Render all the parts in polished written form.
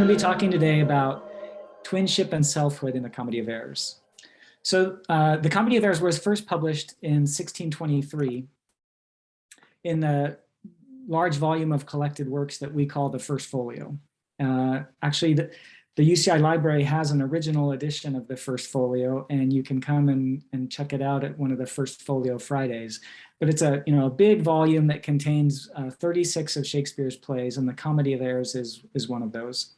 going to be talking today about Twinship and Selfhood in the Comedy of Errors. So the Comedy of Errors was first published in 1623 in the large volume of collected works that we call the First Folio. Actually, the UCI library has an original edition of the First Folio, and you can come and check it out at one of the First Folio Fridays. But it's a big volume that contains 36 of Shakespeare's plays, and the Comedy of Errors is one of those.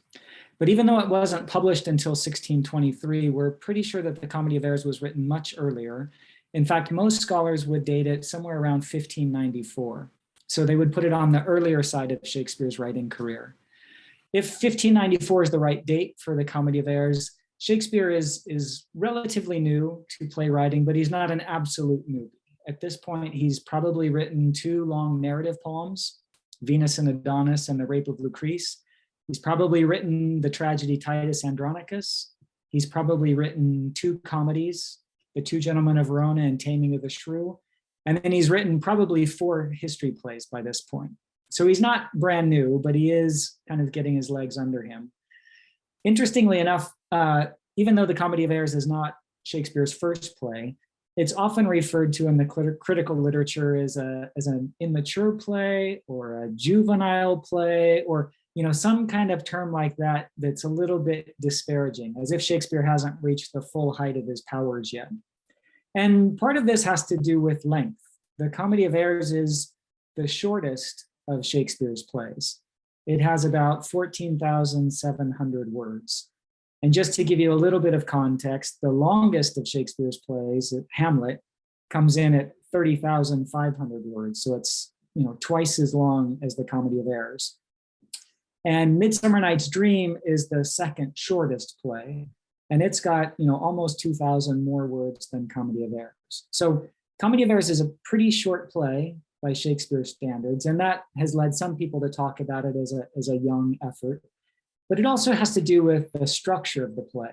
But even though it wasn't published until 1623, we're pretty sure that the Comedy of Errors was written much earlier. In fact, most scholars would date it somewhere around 1594. So they would put it on the earlier side of Shakespeare's writing career. If 1594 is the right date for the Comedy of Errors, Shakespeare is relatively new to playwriting, but he's not an absolute newbie. At this point, he's probably written 2 long narrative poems, Venus and Adonis and The Rape of Lucrece. He's probably written the tragedy Titus Andronicus. He's probably written 2 comedies, The Two Gentlemen of Verona and Taming of the Shrew. And then he's written probably 4 history plays by this point. So he's not brand new, but he is kind of getting his legs under him. Interestingly enough, even though the Comedy of Errors is not Shakespeare's first play, it's often referred to in the critical literature as an immature play or a juvenile play, or some kind of term like that that's a little bit disparaging, as if Shakespeare hasn't reached the full height of his powers yet. And part of this has to do with length. The Comedy of Errors is the shortest of Shakespeare's plays. It has about 14,700 words. And just to give you a little bit of context, the longest of Shakespeare's plays, Hamlet, comes in at 30,500 words. So it's twice as long as the Comedy of Errors. And Midsummer Night's Dream is the second shortest play, and it's got almost 2,000 more words than Comedy of Errors. So Comedy of Errors is a pretty short play by Shakespeare's standards, and that has led some people to talk about it as a young effort. But it also has to do with the structure of the play.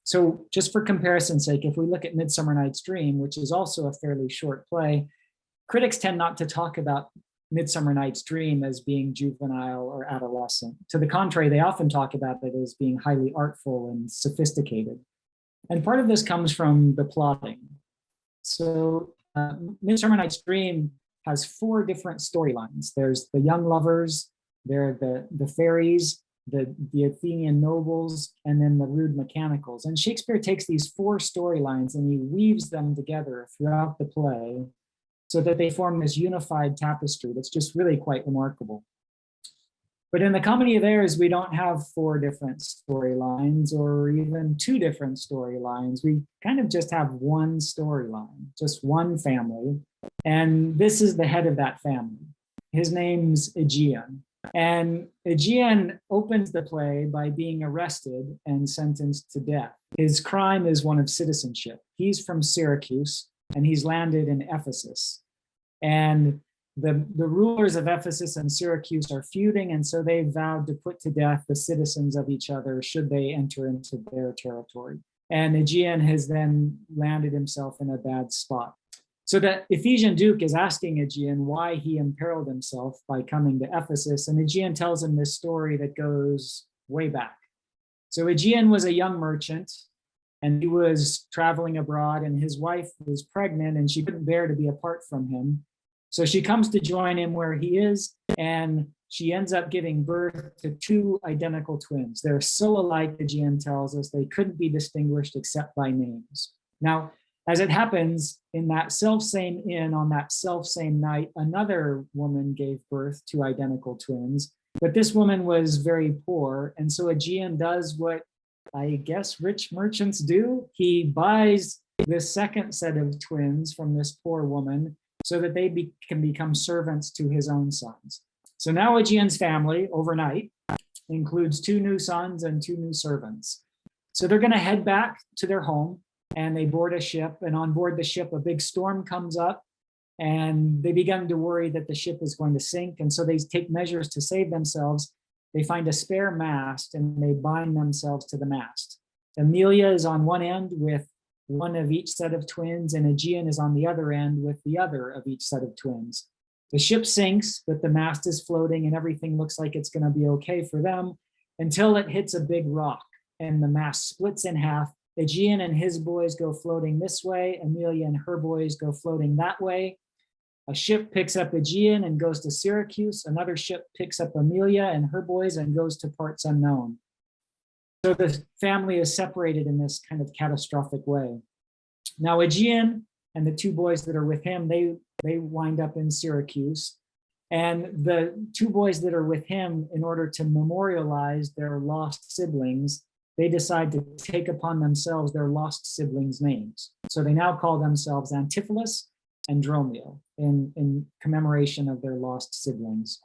So just for comparison's sake, if we look at Midsummer Night's Dream, which is also a fairly short play, critics tend not to talk about Midsummer Night's Dream as being juvenile or adolescent. To the contrary, they often talk about it as being highly artful and sophisticated. And part of this comes from the plotting. So Midsummer Night's Dream has 4 different storylines. There's the young lovers, there are the fairies, the Athenian nobles, and then the rude mechanicals. And Shakespeare takes these 4 storylines and he weaves them together throughout the play so that they form this unified tapestry that's just really quite remarkable. But in the Comedy of Errors, we don't have 4 different storylines or even 2 different storylines. We kind of just have one storyline, just one family. And this is the head of that family. His name's Aegeon. And Aegeon opens the play by being arrested and sentenced to death. His crime is one of citizenship. He's from Syracuse, and he's landed in Ephesus. And the rulers of Ephesus and Syracuse are feuding, and so they vowed to put to death the citizens of each other should they enter into their territory. And Aegeon has then landed himself in a bad spot. So the Ephesian Duke is asking Aegeon why he imperiled himself by coming to Ephesus, and Aegeon tells him this story that goes way back. So Aegeon was a young merchant, and he was traveling abroad, and his wife was pregnant, and she couldn't bear to be apart from him. So she comes to join him where he is, and she ends up giving birth to 2 identical twins. They're so alike, Aegeon tells us, they couldn't be distinguished except by names. Now, as it happens, in that selfsame inn on that selfsame night, another woman gave birth to identical twins, but this woman was very poor, and so Aegeon does what I guess rich merchants do. He buys this second set of twins from this poor woman so that they can become servants to his own sons. So now Aegeon's family overnight includes 2 new sons and 2 new servants. So they're going to head back to their home, and they board a ship, and on board the ship, a big storm comes up, and they begin to worry that the ship is going to sink. And so they take measures to save themselves. They find a spare mast and they bind themselves to the mast. Amelia is on one end with one of each set of twins, and Aegeon is on the other end with the other of each set of twins. The ship sinks, but the mast is floating and everything looks like it's going to be okay for them. until it hits a big rock and the mast splits in half. Aegean and his boys go floating this way. Amelia and her boys go floating that way. A ship picks up Aegean and goes to Syracuse. Another ship picks up Amelia and her boys and goes to parts unknown. So the family is separated in this kind of catastrophic way. Now Aegean and the two boys that are with him, they wind up in Syracuse. And the two boys that are with him, in order to memorialize their lost siblings, they decide to take upon themselves their lost siblings' names. So they now call themselves Antipholus and Dromio in commemoration of their lost siblings.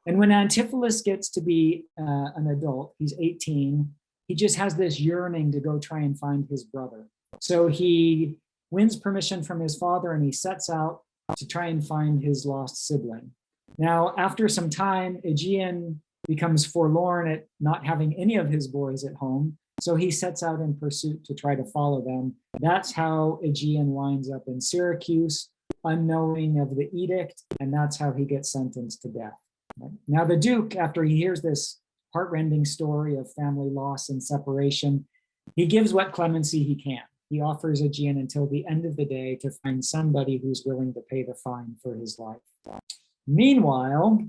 And when Antipholus gets to be an adult, he's 18, he just has this yearning to go try and find his brother. So he wins permission from his father and he sets out to try and find his lost sibling. Now, after some time, Aegean becomes forlorn at not having any of his boys at home. So he sets out in pursuit to try to follow them. That's how Aegean winds up in Syracuse, unknowing of the edict, and that's how he gets sentenced to death. Now the Duke, after he hears this heartrending story of family loss and separation, he gives what clemency he can. He offers Aegean until the end of the day to find somebody who's willing to pay the fine for his life. Meanwhile,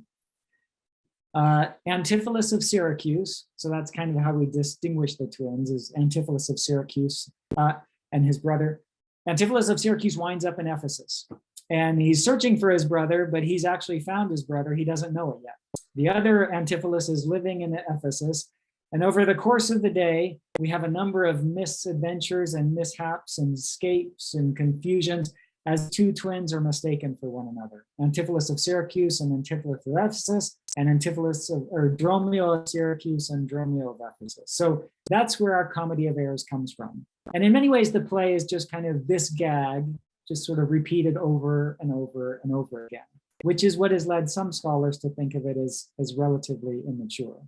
Antipholus of Syracuse, so that's kind of how we distinguish the twins, is Antipholus of Syracuse and his brother. Antipholus of Syracuse winds up in Ephesus, and he's searching for his brother, but he's actually found his brother. He doesn't know it yet. The other Antipholus is living in Ephesus, and over the course of the day, we have a number of misadventures and mishaps and escapes and confusions as two twins are mistaken for one another. Antipholus of Syracuse and Antipholus of Ephesus, and Dromio of Syracuse and Dromio of Ephesus. So that's where our comedy of errors comes from. And in many ways, the play is just kind of this gag, just sort of repeated over and over and over again, which is what has led some scholars to think of it as relatively immature.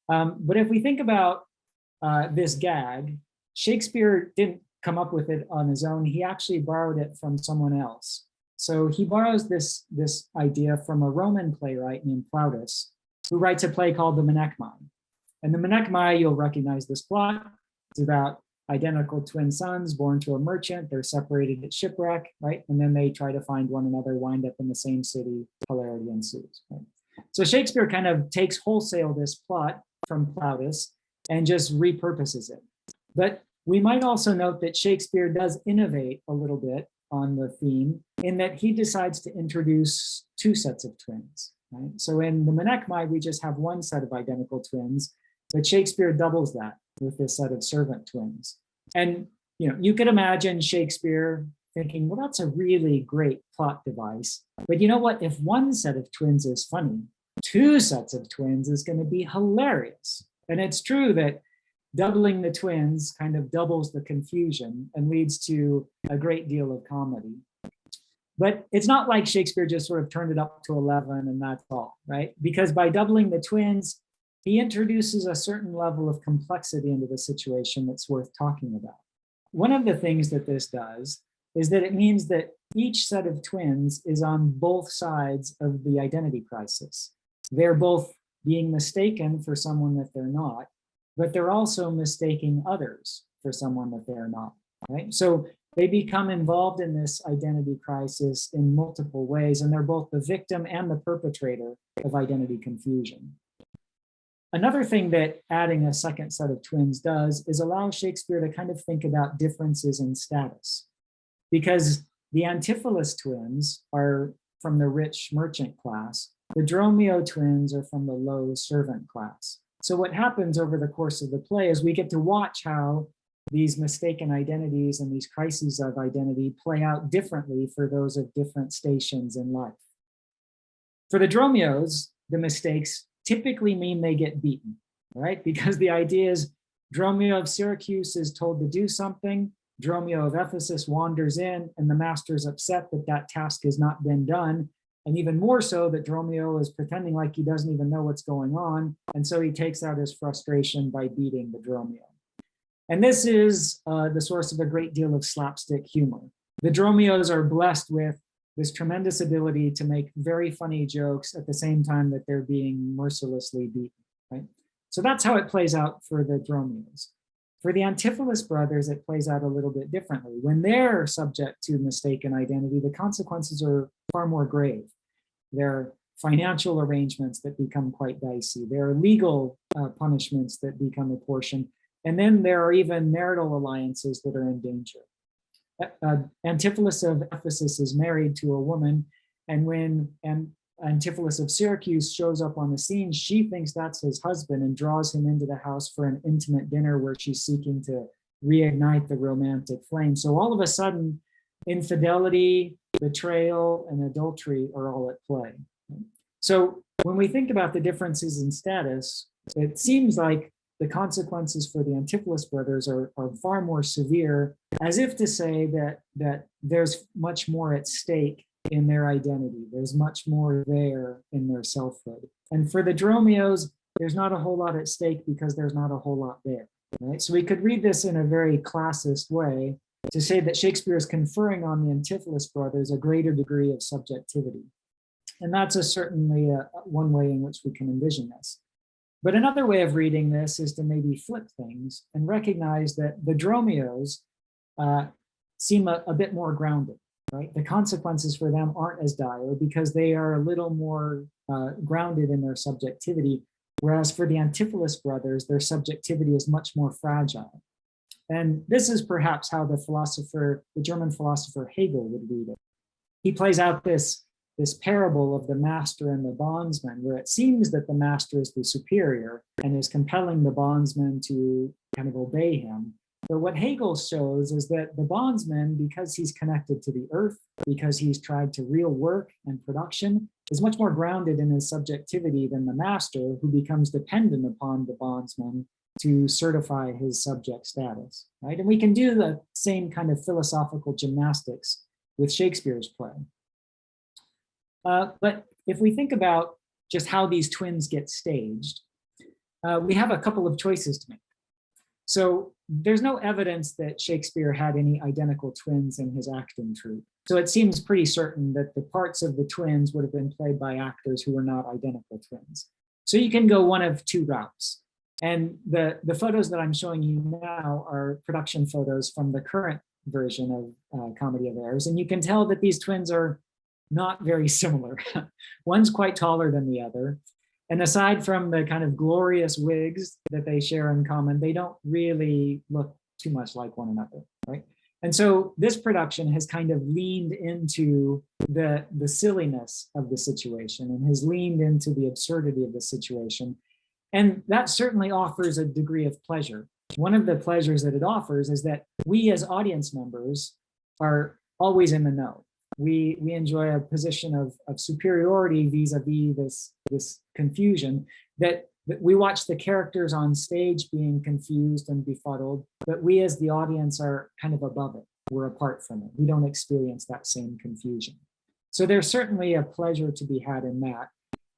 But if we think about this gag, Shakespeare didn't come up with it on his own. He actually borrowed it from someone else. So he borrows this idea from a Roman playwright named Plautus, who writes a play called the Menechmi. And the Menechmi, you'll recognize this plot. It's about identical twin sons born to a merchant. They're separated at shipwreck, right? And then they try to find one another, wind up in the same city, hilarity ensues. Right? So Shakespeare kind of takes wholesale this plot from Plautus and just repurposes it. But we might also note that Shakespeare does innovate a little bit on the theme in that he decides to introduce two sets of twins. Right? So in the Menechmi, we just have one set of identical twins, but Shakespeare doubles that with this set of servant twins. And you could imagine Shakespeare thinking, well, that's a really great plot device. But you know what? If one set of twins is funny, two sets of twins is going to be hilarious. And it's true that doubling the twins kind of doubles the confusion and leads to a great deal of comedy. But it's not like Shakespeare just sort of turned it up to 11 and that's all, right? Because by doubling the twins, he introduces a certain level of complexity into the situation that's worth talking about. One of the things that this does is that it means that each set of twins is on both sides of the identity crisis. They're both being mistaken for someone that they're not, but they're also mistaking others for someone that they're not, right? So they become involved in this identity crisis in multiple ways, and they're both the victim and the perpetrator of identity confusion. Another thing that adding a second set of twins does is allow Shakespeare to kind of think about differences in status, because the Antipholus twins are from the rich merchant class. The Dromio twins are from the low servant class. So what happens over the course of the play is we get to watch how these mistaken identities and these crises of identity play out differently for those of different stations in life. For the Dromios, the mistakes typically mean they get beaten, right? Because the idea is Dromio of Syracuse is told to do something, Dromio of Ephesus wanders in, and the master's upset that that task has not been done. And even more so that Dromio is pretending like he doesn't even know what's going on. And so he takes out his frustration by beating the Dromio. And this is the source of a great deal of slapstick humor. The Dromios are blessed with this tremendous ability to make very funny jokes at the same time that they're being mercilessly beaten, right? So that's how it plays out for the Dromios. For the Antipholus brothers, it plays out a little bit differently. When they're subject to mistaken identity, the consequences are far more grave. There are financial arrangements that become quite dicey. There are legal punishments that become apportioned. And then there are even marital alliances that are in danger. Antipholus of Ephesus is married to a woman, and when Antipholus of Syracuse shows up on the scene, she thinks that's his husband and draws him into the house for an intimate dinner where she's seeking to reignite the romantic flame. So all of a sudden, infidelity, betrayal, and adultery are all at play. So when we think about the differences in status, it seems like the consequences for the Antipholus brothers are far more severe, as if to say that there's much more at stake in their identity. There's much more there in their selfhood. And for the Dromios, there's not a whole lot at stake because there's not a whole lot there. Right? So we could read this in a very classist way to say that Shakespeare is conferring on the Antipholus brothers a greater degree of subjectivity. And that's certainly one way in which we can envision this. But another way of reading this is to maybe flip things and recognize that the Dromios seem a bit more grounded, right? The consequences for them aren't as dire because they are a little more grounded in their subjectivity, whereas for the Antipholus brothers, their subjectivity is much more fragile. And this is perhaps how the German philosopher Hegel would read it. He plays out this parable of the master and the bondsman, where it seems that the master is the superior and is compelling the bondsman to kind of obey him. But what Hegel shows is that the bondsman, because he's connected to the earth, because he's tried to real work and production, is much more grounded in his subjectivity than the master, who becomes dependent upon the bondsman to certify his subject status, right? And we can do the same kind of philosophical gymnastics with Shakespeare's play. But if we think about just how these twins get staged, we have a couple of choices to make. So there's no evidence that Shakespeare had any identical twins in his acting troupe. So it seems pretty certain that the parts of the twins would have been played by actors who were not identical twins. So you can go one of two routes. And the photos that I'm showing you now are production photos from the current version of Comedy of Errors. And you can tell that these twins are not very similar. One's quite taller than the other. And aside from the kind of glorious wigs that they share in common, they don't really look too much like one another, right? And so this production has kind of leaned into the silliness of the situation and has leaned into the absurdity of the situation. And that certainly offers a degree of pleasure. One of the pleasures that it offers is that we as audience members are always in the know. We enjoy a position of superiority vis-a-vis this confusion, that we watch the characters on stage being confused and befuddled, but we as the audience are kind of above it. We're apart from it. We don't experience that same confusion. So there's certainly a pleasure to be had in that.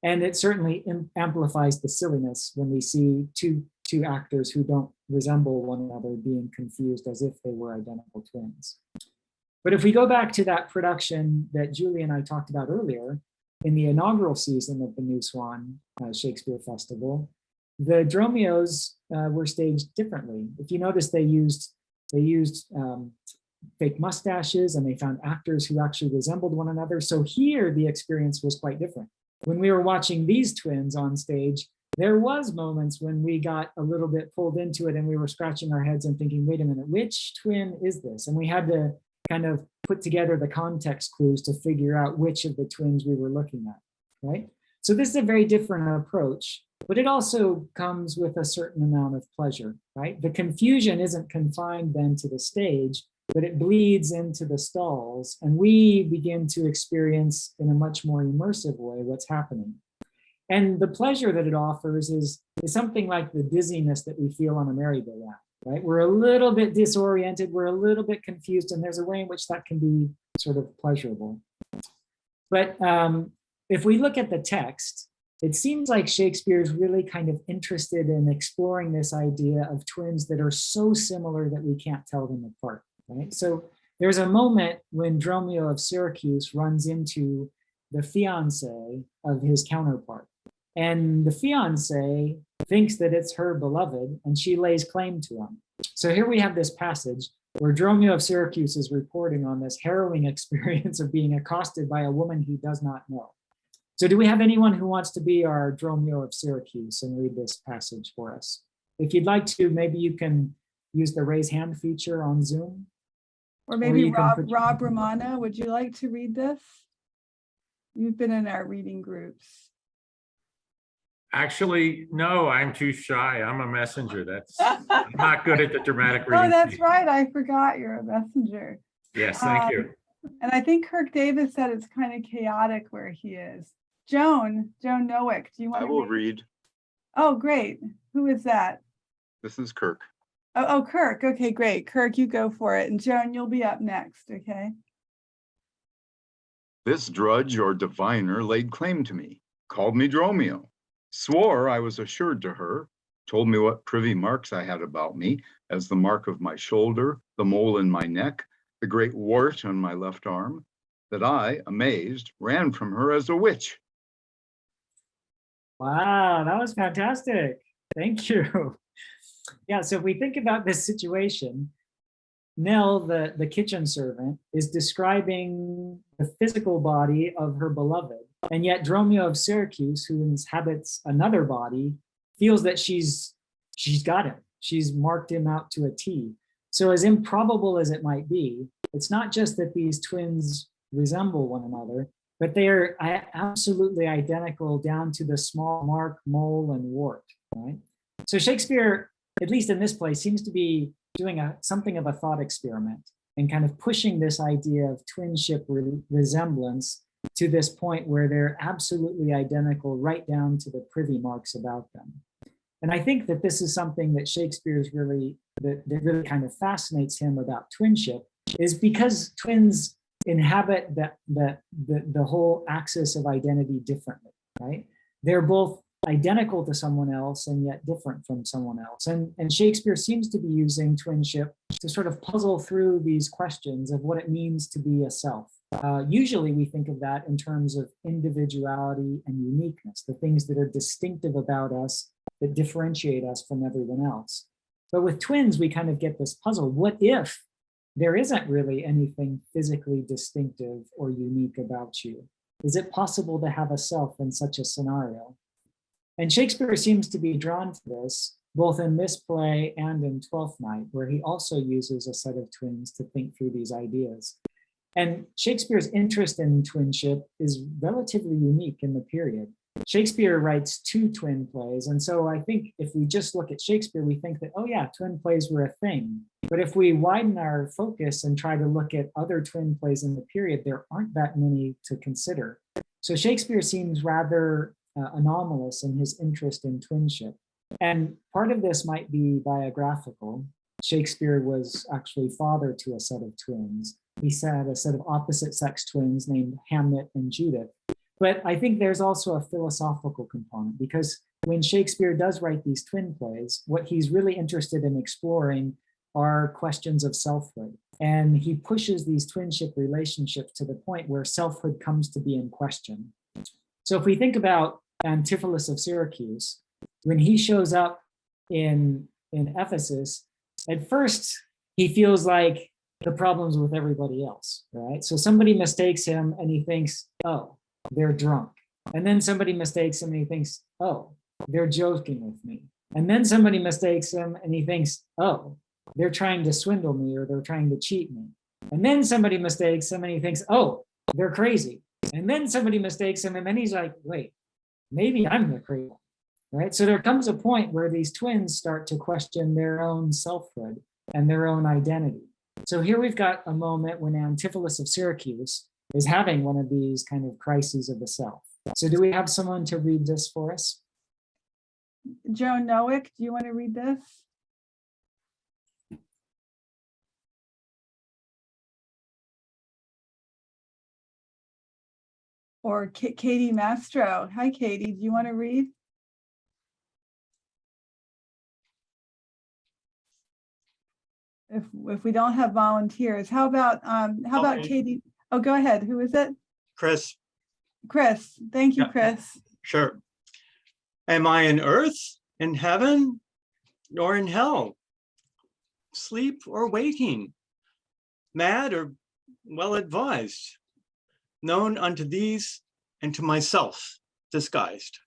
And it certainly amplifies the silliness when we see two actors who don't resemble one another being confused as if they were identical twins. But if we go back to that production that Julie and I talked about earlier, in the inaugural season of the New Swan Shakespeare Festival, the Dromios were staged differently. If you notice, they used fake mustaches, and they found actors who actually resembled one another. So here the experience was quite different. When we were watching these twins on stage, there was moments when we got a little bit pulled into it and we were scratching our heads and thinking, wait a minute, which twin is this? And we had to kind of put together the context clues to figure out which of the twins we were looking at, right? So this is a very different approach, but it also comes with a certain amount of pleasure, right? The confusion isn't confined then to the stage, but it bleeds into the stalls, and we begin to experience in a much more immersive way what's happening. And the pleasure that it offers is something like the dizziness that we feel on a merry-go-round. Right? We're a little bit disoriented, we're a little bit confused, and there's a way in which that can be sort of pleasurable. But if we look at the text, it seems like Shakespeare's really kind of interested in exploring this idea of twins that are so similar that we can't tell them apart, right? So there's a moment when Dromio of Syracuse runs into the fiancé of his counterpart. And the fiancé thinks that it's her beloved, and she lays claim to him. So here we have this passage where Dromio of Syracuse is reporting on this harrowing experience of being accosted by a woman he does not know. So do we have anyone who wants to be our Dromio of Syracuse and read this passage for us? If you'd like to, maybe you can use the raise hand feature on Zoom. Or maybe Rob Romano, would you like to read this? You've been in our reading groups. Actually, no, I'm too shy. I'm a messenger. I'm not good at the dramatic reading. Oh, that's right. I forgot you're a messenger. Yes, thank you. And I think Kirk Davis said it's kind of chaotic where he is. Joan Nowick, do you want to I will read. Oh, great. Who is that? This is Kirk. Oh, Kirk. Okay, great. Kirk, you go for it. And Joan, you'll be up next, okay? This drudge or diviner laid claim to me, called me Dromio, swore I was assured to her, told me what privy marks I had about me, as the mark of my shoulder, the mole in my neck, the great wart on my left arm, that I, amazed, ran from her as a witch. Wow, that was fantastic. Thank you. Yeah, so if we think about this situation, Nell, the kitchen servant, is describing the physical body of her beloved, and yet Dromio of Syracuse, who inhabits another body, feels that she's got him. She's marked him out to a T. So as improbable as it might be, it's not just that these twins resemble one another, but they are absolutely identical down to the small mark, mole, and wart, right? So Shakespeare, at least in this play, seems to be doing something of a thought experiment and kind of pushing this idea of twinship resemblance to this point where they're absolutely identical right down to the privy marks about them. And I think that this is something that Shakespeare's that really kind of fascinates him about twinship, is because twins inhabit the whole axis of identity differently, right? They're both identical to someone else and yet different from someone else. And Shakespeare seems to be using twinship to sort of puzzle through these questions of what it means to be a self. Usually we think of that in terms of individuality and uniqueness, the things that are distinctive about us that differentiate us from everyone else. But with twins, we kind of get this puzzle. What if there isn't really anything physically distinctive or unique about you? Is it possible to have a self in such a scenario? And Shakespeare seems to be drawn to this, both in this play and in Twelfth Night, where he also uses a set of twins to think through these ideas. And Shakespeare's interest in twinship is relatively unique in the period. Shakespeare writes 2 twin plays, and so I think if we just look at Shakespeare, we think that, oh yeah, twin plays were a thing. But if we widen our focus and try to look at other twin plays in the period, there aren't that many to consider. So Shakespeare seems rather anomalous in his interest in twinship. And part of this might be biographical. Shakespeare was actually father to a set of twins. He had a set of opposite sex twins named Hamlet and Judith. But I think there's also a philosophical component, because when Shakespeare does write these twin plays, what he's really interested in exploring are questions of selfhood. And he pushes these twinship relationships to the point where selfhood comes to be in question. So if we think about Antipholus of Syracuse, when he shows up in Ephesus, at first he feels like the problem's with everybody else, right? So somebody mistakes him and he thinks, oh, they're drunk. And then somebody mistakes him and he thinks, oh, they're joking with me. And then somebody mistakes him and he thinks, oh, they're trying to swindle me or they're trying to cheat me. And then somebody mistakes him and he thinks, oh, they're crazy. And then somebody mistakes him and then he's like, wait, maybe I'm the crazy one, right? So there comes a point where these twins start to question their own selfhood and their own identity. So here we've got a moment when Antipholus of Syracuse is having one of these kind of crises of the self. So do we have someone to read this for us? Joan Nowick, do you want to read this? Or Katie Mastro. Hi, Katie, do you want to read? If we don't have volunteers, how about Katie? Oh, go ahead. Who is it? Chris. Chris. Thank you, Chris. Sure. Am I in earth, in heaven nor in hell, sleep or waking, mad or well advised, known unto these and to myself disguised.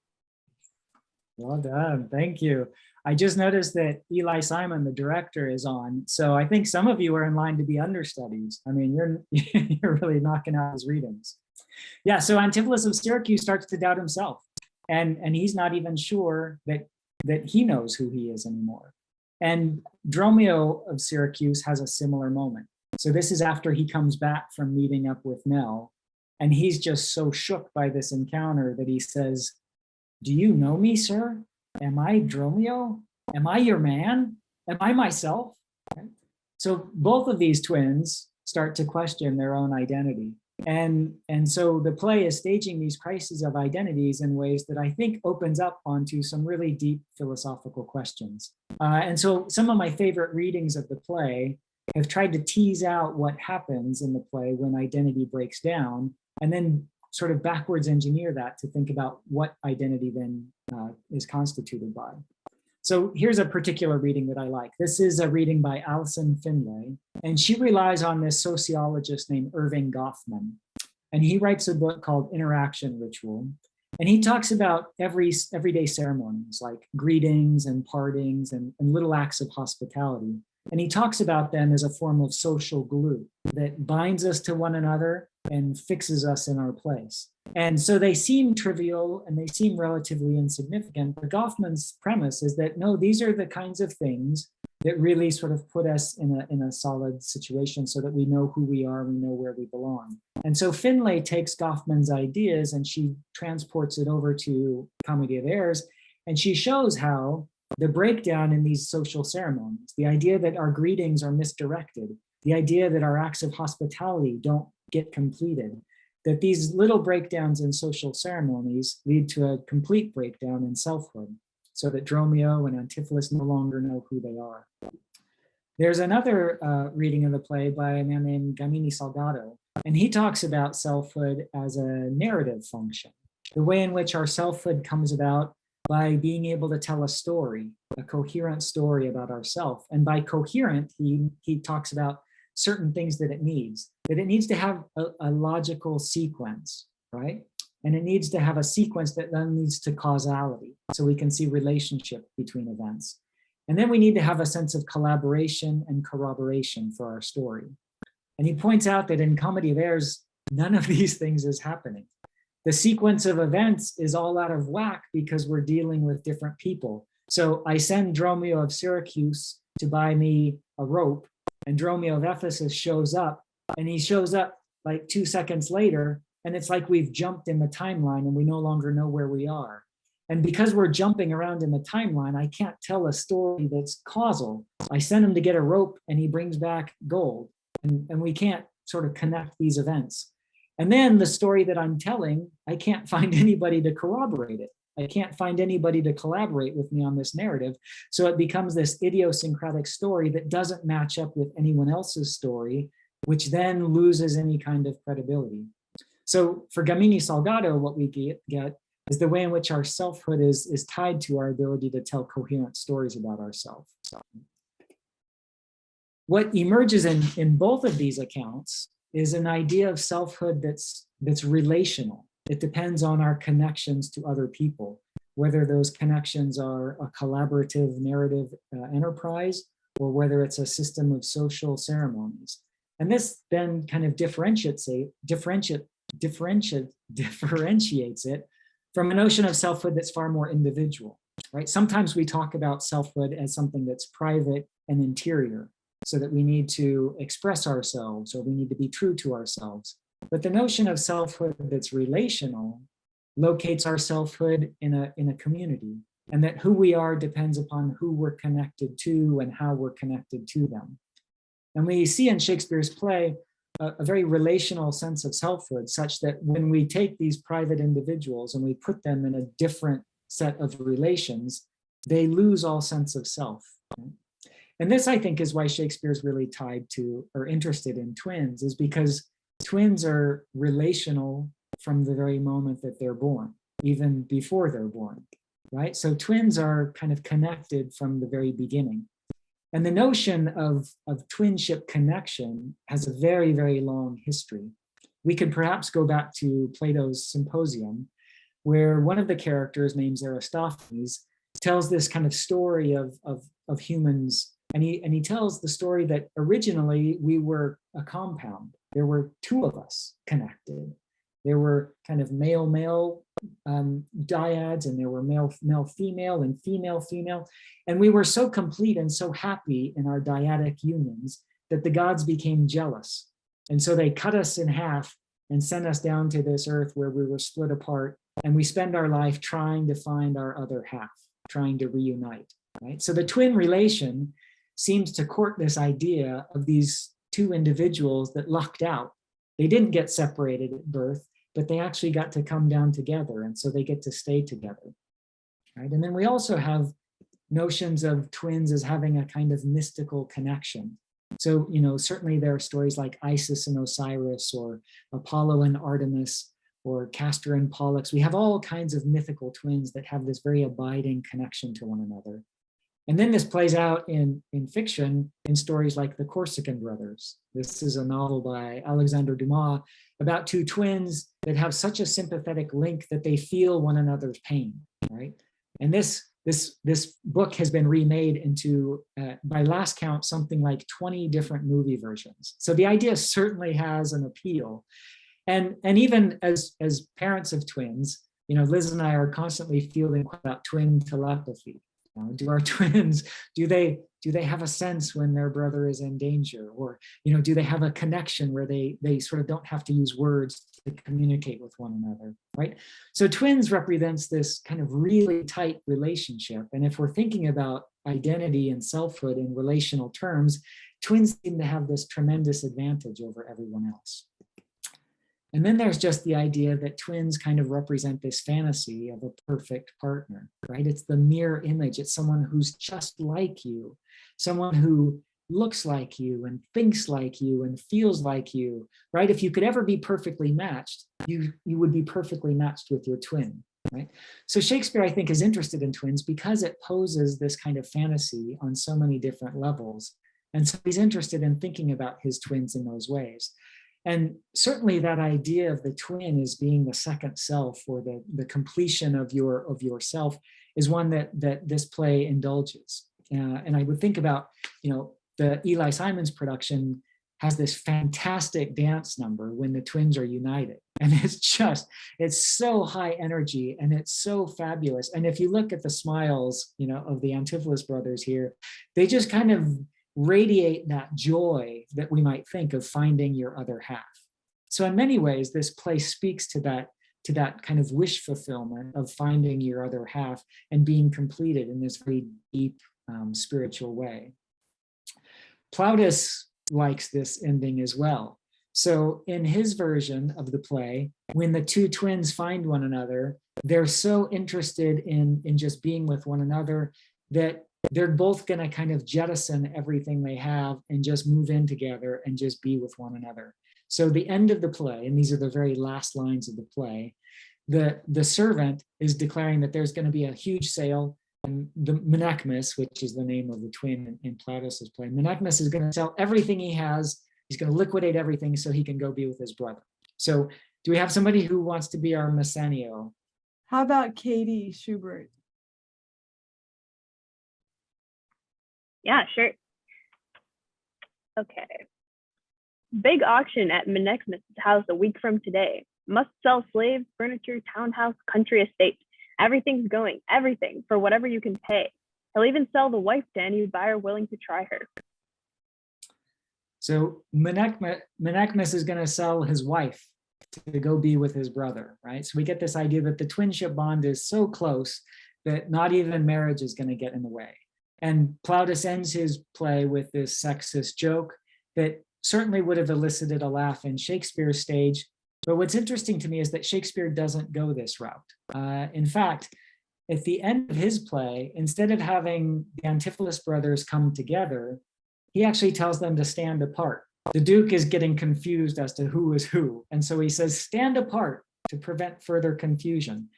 Well done, thank you. I just noticed that Eli Simon, the director, is on. So I think some of you are in line to be understudies. I mean, you're really knocking out his readings. Yeah, so Antipholus of Syracuse starts to doubt himself. And he's not even sure that he knows who he is anymore. And Dromio of Syracuse has a similar moment. So this is after he comes back from meeting up with Nell. And he's just so shook by this encounter that he says, "Do you know me, sir? Am I Dromio? Am I your man? Am I myself?" Okay. So both of these twins start to question their own identity. And so the play is staging these crises of identities in ways that I think opens up onto some really deep philosophical questions. And so some of my favorite readings of the play have tried to tease out what happens in the play when identity breaks down, and then sort of backwards engineer that to think about what identity then is constituted by. So here's a particular reading that I like. This is a reading by Alison Finlay, and she relies on this sociologist named Irving Goffman. And he writes a book called Interaction Ritual. And he talks about everyday ceremonies like greetings and partings and little acts of hospitality. And he talks about them as a form of social glue that binds us to one another and fixes us in our place. And so they seem trivial and they seem relatively insignificant, but Goffman's premise is that no, these are the kinds of things that really sort of put us in a solid situation so that we know who we are, we know where we belong. And so Finlay takes Goffman's ideas and she transports it over to Comedy of Errors, and she shows how the breakdown in these social ceremonies, the idea that our greetings are misdirected, the idea that our acts of hospitality don't get completed, that these little breakdowns in social ceremonies lead to a complete breakdown in selfhood, so that Dromio and Antipholus no longer know who they are. There's another reading of the play by a man named Gamini Salgado, and he talks about selfhood as a narrative function, the way in which our selfhood comes about by being able to tell a story, a coherent story about ourselves. And by coherent, he talks about certain things that it needs to have a logical sequence, right? And it needs to have a sequence that then leads to causality, so we can see relationship between events. And then we need to have a sense of collaboration and corroboration for our story. And he points out that in Comedy of Errors, none of these things is happening. The sequence of events is all out of whack because we're dealing with different people. So I send Dromio of Syracuse to buy me a rope, and Dromio of Ephesus shows up, and he shows up like 2 seconds later, and it's like we've jumped in the timeline and we no longer know where we are. And because we're jumping around in the timeline, I can't tell a story that's causal. I send him to get a rope and he brings back gold, and we can't sort of connect these events. And then the story that I'm telling, I can't find anybody to corroborate it. I can't find anybody to collaborate with me on this narrative. So it becomes this idiosyncratic story that doesn't match up with anyone else's story, which then loses any kind of credibility. So for Gamini Salgado, what we get is the way in which our selfhood is tied to our ability to tell coherent stories about ourselves. What emerges in both of these accounts is an idea of selfhood that's relational. It depends on our connections to other people, whether those connections are a collaborative narrative enterprise or whether it's a system of social ceremonies. And this then kind of differentiates it from a notion of selfhood that's far more individual, right? Sometimes we talk about selfhood as something that's private and interior, so that we need to express ourselves or we need to be true to ourselves. But the notion of selfhood that's relational locates our selfhood in a community, and that who we are depends upon who we're connected to and how we're connected to them. And we see in Shakespeare's play a very relational sense of selfhood, such that when we take these private individuals and we put them in a different set of relations, they lose all sense of self. Right? And this, I think, is why Shakespeare's really tied to or interested in twins, is because twins are relational from the very moment that they're born, even before they're born. right? So twins are kind of connected from the very beginning. And the notion of twinship connection has a very, very long history. We could perhaps go back to Plato's Symposium, where one of the characters, named Aristophanes, tells this kind of story of humans. And he tells the story that originally we were a compound. There were two of us connected. There were kind of male-male dyads, and there were male-female and female-female. And we were so complete and so happy in our dyadic unions that the gods became jealous. And so they cut us in half and sent us down to this earth where we were split apart. And we spend our life trying to find our other half, trying to reunite, right? So the twin relation seems to court this idea of these two individuals that lucked out. They didn't get separated at birth, but they actually got to come down together, and so they get to stay together, right? And then we also have notions of twins as having a kind of mystical connection. So, certainly there are stories like Isis and Osiris, or Apollo and Artemis, or Castor and Pollux. We have all kinds of mythical twins that have this very abiding connection to one another. And then this plays out in fiction in stories like The Corsican Brothers. This is a novel by Alexandre Dumas about two twins that have such a sympathetic link that they feel one another's pain, right? And this book has been remade into, by last count, something like 20 different movie versions. So the idea certainly has an appeal. And even as parents of twins, Liz and I are constantly feeling about twin telepathy. Do our twins, do they have a sense when their brother is in danger? Or, do they have a connection where they sort of don't have to use words to communicate with one another, right? So twins represents this kind of really tight relationship. And if we're thinking about identity and selfhood in relational terms, twins seem to have this tremendous advantage over everyone else. And then there's just the idea that twins kind of represent this fantasy of a perfect partner, right? It's the mirror image. It's someone who's just like you, someone who looks like you and thinks like you and feels like you, right? If you could ever be perfectly matched, you would be perfectly matched with your twin, right? So Shakespeare, I think, is interested in twins because it poses this kind of fantasy on so many different levels. And so he's interested in thinking about his twins in those ways. And certainly that idea of the twin as being the second self, or the completion of yourself, is one that this play indulges. And I would think about, the Eli Simons production has this fantastic dance number when the twins are united. And it's so high energy and it's so fabulous. And if you look at the smiles, of the Antipholus brothers here, they just kind of radiate that joy that we might think of finding your other half. So in many ways, this play speaks to that kind of wish fulfillment of finding your other half and being completed in this very deep spiritual way. Plautus likes this ending as well. So in his version of the play, when the two twins find one another, they're so interested in just being with one another that they're both going to kind of jettison everything they have and just move in together and just be with one another. So the end of the play, and these are the very last lines of the play, the servant is declaring that there's going to be a huge sale, and the Menechmus, which is the name of the twin in Plautus's play, Menechmus is going to sell everything he has. He's going to liquidate everything so he can go be with his brother. So do we have somebody who wants to be our Messanio? How about Katie Schubert? Yeah, sure. Okay. Big auction at Menechmus' house a week from today. Must sell slaves, furniture, townhouse, country estate. Everything's going, everything, for whatever you can pay. He'll even sell the wife to any buyer willing to try her. So Menechmus is going to sell his wife to go be with his brother, right? So we get this idea that the twinship bond is so close that not even marriage is going to get in the way. And Plautus ends his play with this sexist joke that certainly would have elicited a laugh in Shakespeare's stage. But what's interesting to me is that Shakespeare doesn't go this route. In fact, at the end of his play, instead of having the Antipholus brothers come together, he actually tells them to stand apart. The Duke is getting confused as to who is who. And so he says, stand apart to prevent further confusion.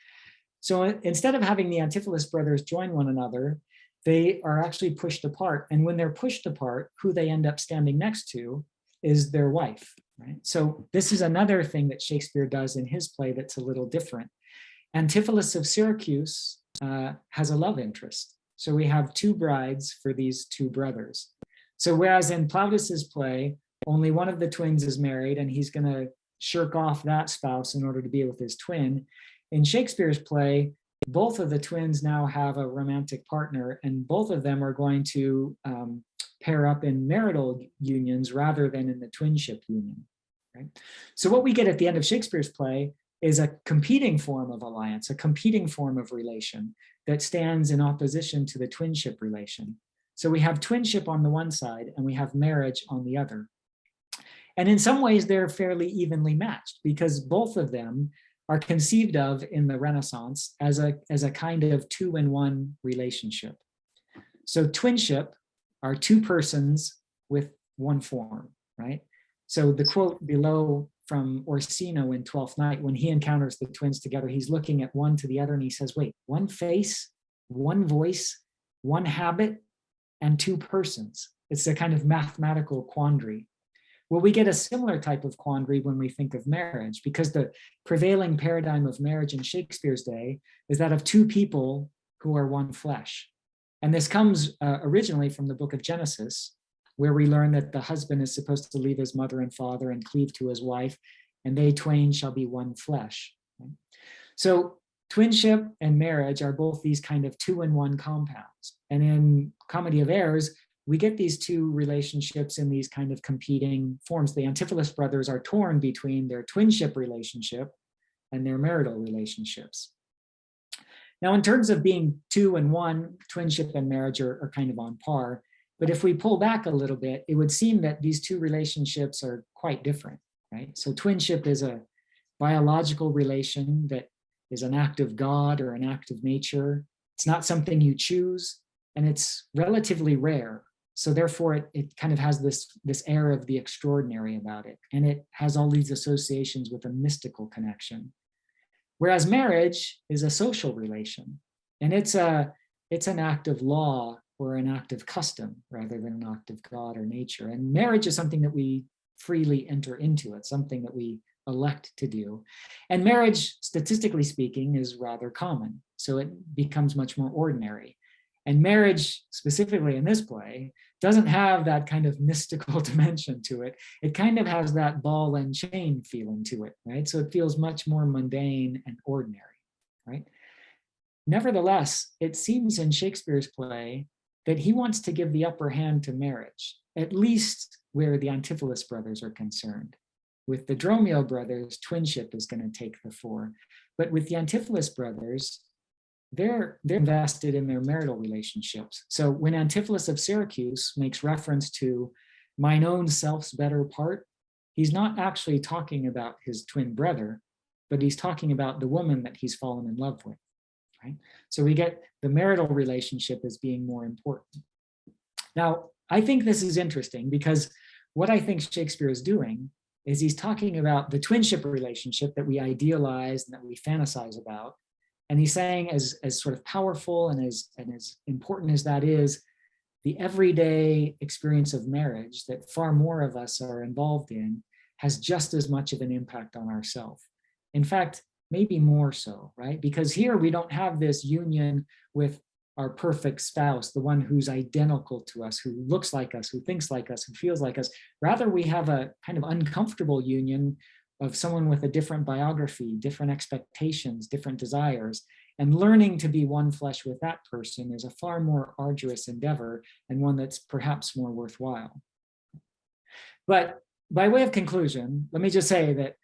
So instead of having the Antipholus brothers join one another, they are actually pushed apart. And when they're pushed apart, who they end up standing next to is their wife, right? So this is another thing that Shakespeare does in his play that's a little different. Antipholus of Syracuse has a love interest. So we have two brides for these two brothers. So whereas in Plautus's play, only one of the twins is married and he's going to shirk off that spouse in order to be with his twin, in Shakespeare's play, both of the twins now have a romantic partner, and both of them are going to pair up in marital unions rather than in the twinship union. Right? So what we get at the end of Shakespeare's play is a competing form of alliance, a competing form of relation that stands in opposition to the twinship relation. So we have twinship on the one side and we have marriage on the other. And in some ways they're fairly evenly matched because both of them are conceived of in the Renaissance as a kind of two-in-one relationship. So twinship are two persons with one form, right? So the quote below from Orsino in Twelfth Night, when he encounters the twins together, he's looking at one to the other and he says, wait, one face, one voice, one habit, and two persons. It's a kind of mathematical quandary. Well, we get a similar type of quandary when we think of marriage, because the prevailing paradigm of marriage in Shakespeare's day is that of two people who are one flesh. And this comes originally from the book of Genesis, where we learn that the husband is supposed to leave his mother and father and cleave to his wife, and they twain shall be one flesh. So twinship and marriage are both these kind of two-in-one compounds. And in Comedy of Errors, we get these two relationships in these kind of competing forms. The Antipholus brothers are torn between their twinship relationship and their marital relationships. Now, in terms of being two and one, twinship and marriage are kind of on par. But if we pull back a little bit, it would seem that these two relationships are quite different, right? So twinship is a biological relation that is an act of God or an act of nature. It's not something you choose, and it's relatively rare. So therefore, it kind of has this air of the extraordinary about it. And it has all these associations with a mystical connection. Whereas marriage is a social relation. And it's an act of law or an act of custom rather than an act of God or nature. And marriage is something that we freely enter into. It's something that we elect to do. And marriage, statistically speaking, is rather common. So it becomes much more ordinary. And marriage, specifically in this play, doesn't have that kind of mystical dimension to it. It kind of has that ball and chain feeling to it, right? So it feels much more mundane and ordinary, right? Nevertheless, it seems in Shakespeare's play that he wants to give the upper hand to marriage, at least where the Antipholus brothers are concerned. With the Dromio brothers, twinship is going to take the fore. But with the Antipholus brothers, they're invested in their marital relationships. So when Antipholus of Syracuse makes reference to mine own self's better part, he's not actually talking about his twin brother, but he's talking about the woman that he's fallen in love with, right? So we get the marital relationship as being more important. Now, I think this is interesting because what I think Shakespeare is doing is he's talking about the twinship relationship that we idealize and that we fantasize about. And he's saying as sort of powerful and as important as that is, the everyday experience of marriage that far more of us are involved in has just as much of an impact on ourselves. In fact, maybe more so, right? Because here we don't have this union with our perfect spouse, the one who's identical to us, who looks like us, who thinks like us, who feels like us. Rather, we have a kind of uncomfortable union of someone with a different biography, different expectations, different desires, and learning to be one flesh with that person is a far more arduous endeavor and one that's perhaps more worthwhile. But by way of conclusion, let me just say that,